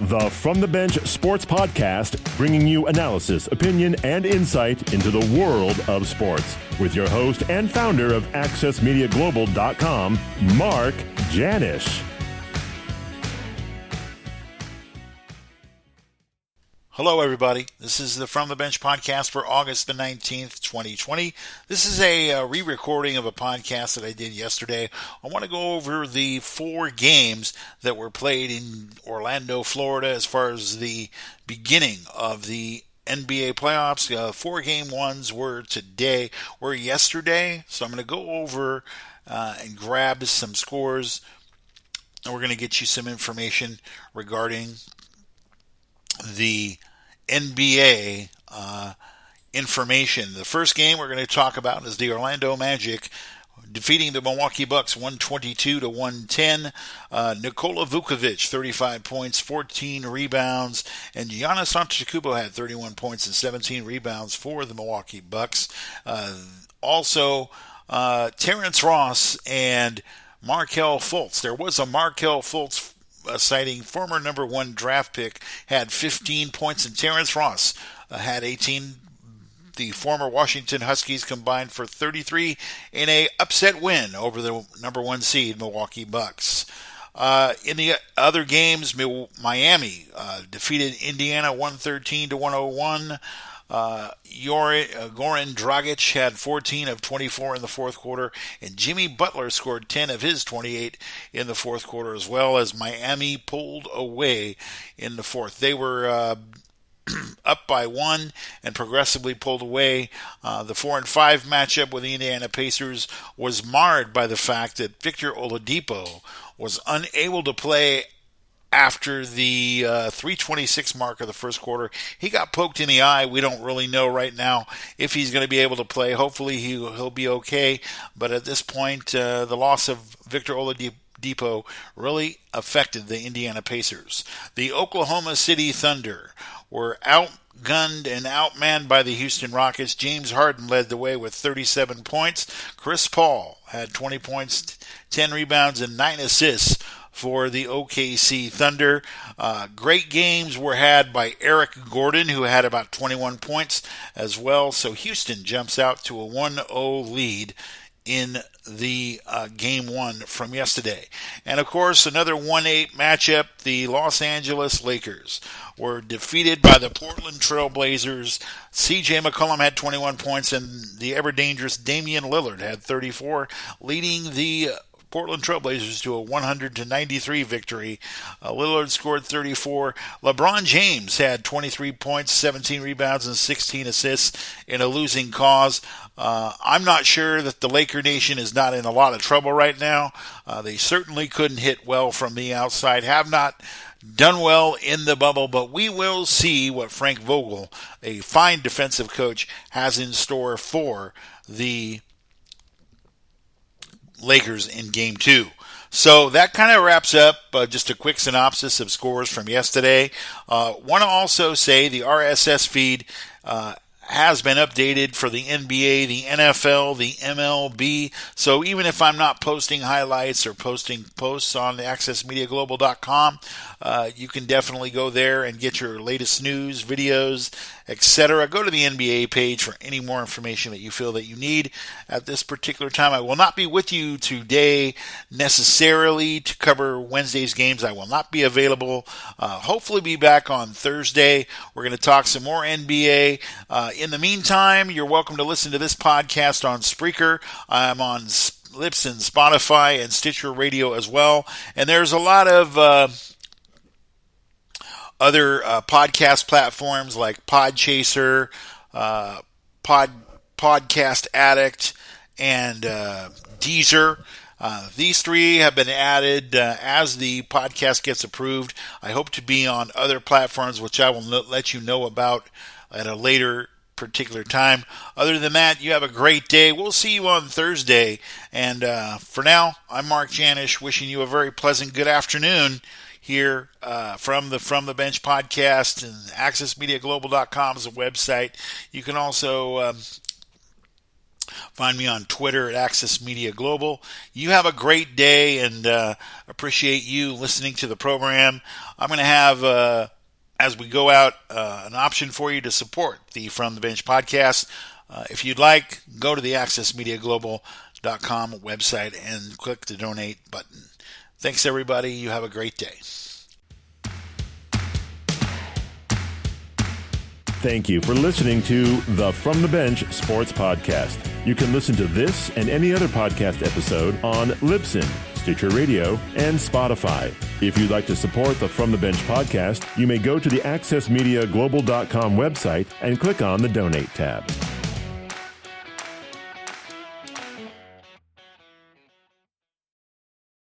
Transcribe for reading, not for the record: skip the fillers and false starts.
The From the Bench Sports Podcast, bringing you analysis, opinion, and insight into the world of sports. With your host and founder of AccessMediaGlobal.com, Mark Janisch. Hello, everybody. This is the From the Bench podcast for August the 19th, 2020. This is a re-recording of a podcast that I did yesterday. I want to go over the 4 games that were played in Orlando, Florida, as far as the beginning of the NBA playoffs. 4 game ones were yesterday. So I'm going to go over and grab some scores, and we're going to get you some information regarding the NBA information. The first game we're going to talk about is the Orlando Magic defeating the Milwaukee Bucks 122-110. Nikola Vucevic, 35 points, 14 rebounds, and Giannis Antetokounmpo had 31 points and 17 rebounds for the Milwaukee Bucks. Also, Terrence Ross and Markelle Fultz. There was a Markelle Fultz citing former number 1 draft pick, had 15 points, and Terrence Ross had 18. The former Washington Huskies combined for 33 in a upset win over the number 1 seed Milwaukee Bucks. In the other games, Miami defeated Indiana 113-101. Goran Dragic had 14 of 24 in the fourth quarter, and Jimmy Butler scored 10 of his 28 in the fourth quarter, as well as Miami pulled away in the fourth. They were up by 1 and progressively pulled away. The 4 and 5 matchup with the Indiana Pacers was marred by the fact that Victor Oladipo was unable to play after the 3:26 mark of the first quarter. He got poked in the eye. We don't really know right now if he's going to be able to play. Hopefully he'll be okay. But at this point, the loss of Victor Oladipo really affected the Indiana Pacers. The Oklahoma City Thunder were outgunned and outmanned by the Houston Rockets. James Harden led the way with 37 points. Chris Paul had 20 points, 10 rebounds, and 9 assists for the OKC Thunder. Great games were had by Eric Gordon, who had about 21 points as well. So Houston jumps out to a 1-0 lead in the game 1 from yesterday. And of course, another 1-8 matchup. The Los Angeles Lakers were defeated by the Portland Trail Blazers. CJ McCollum had 21 points, and the ever-dangerous Damian Lillard had 34, leading the Portland Trail Blazers to a 100-93 victory. Lillard scored 34. LeBron James had 23 points, 17 rebounds, and 16 assists in a losing cause. I'm not sure that the Laker Nation is not in a lot of trouble right now. They certainly couldn't hit well from the outside, have not done well in the bubble, but we will see what Frank Vogel, a fine defensive coach, has in store for the Lakers in Game 2. So that kind of wraps up just a quick synopsis of scores from yesterday. Want to also say the RSS feed has been updated for the NBA, the NFL, the MLB. So even if I'm not posting highlights or posting posts on AccessMediaGlobal.com, you can definitely go there and get your latest news, videos, etc. Go to the NBA page for any more information that you feel that you need at this particular time. I will not be with you today necessarily to cover Wednesday's games. I will not be available. Hopefully be back on Thursday. We're going to talk some more NBA. In the meantime, you're welcome to listen to this podcast on Spreaker. I'm on Libsyn, Spotify, and Stitcher Radio as well. And there's a lot of other podcast platforms like Podchaser, Podcast Addict, and Deezer. These 3 have been added as the podcast gets approved. I hope to be on other platforms, which I will let you know about at a later particular time. Other than that, you have a great day. We'll see you on Thursday. And for now, I'm Mark Janisch, wishing you a very pleasant good afternoon here from the Bench podcast, and AccessMediaGlobal.com is a website. You can also Find me on Twitter at Access Media Global. You have a great day, and appreciate you listening to the program. I'm going to have, as we go out, an option for you to support the From the Bench podcast. If you'd like, go to the AccessMediaGlobal.com website and click the donate button. Thanks, everybody. You have a great day. Thank you for listening to the From the Bench Sports Podcast. You can listen to this and any other podcast episode on Libsyn, Stitcher Radio, and Spotify. If you'd like to support the From the Bench podcast, you may go to the AccessMediaGlobal.com website and click on the Donate tab.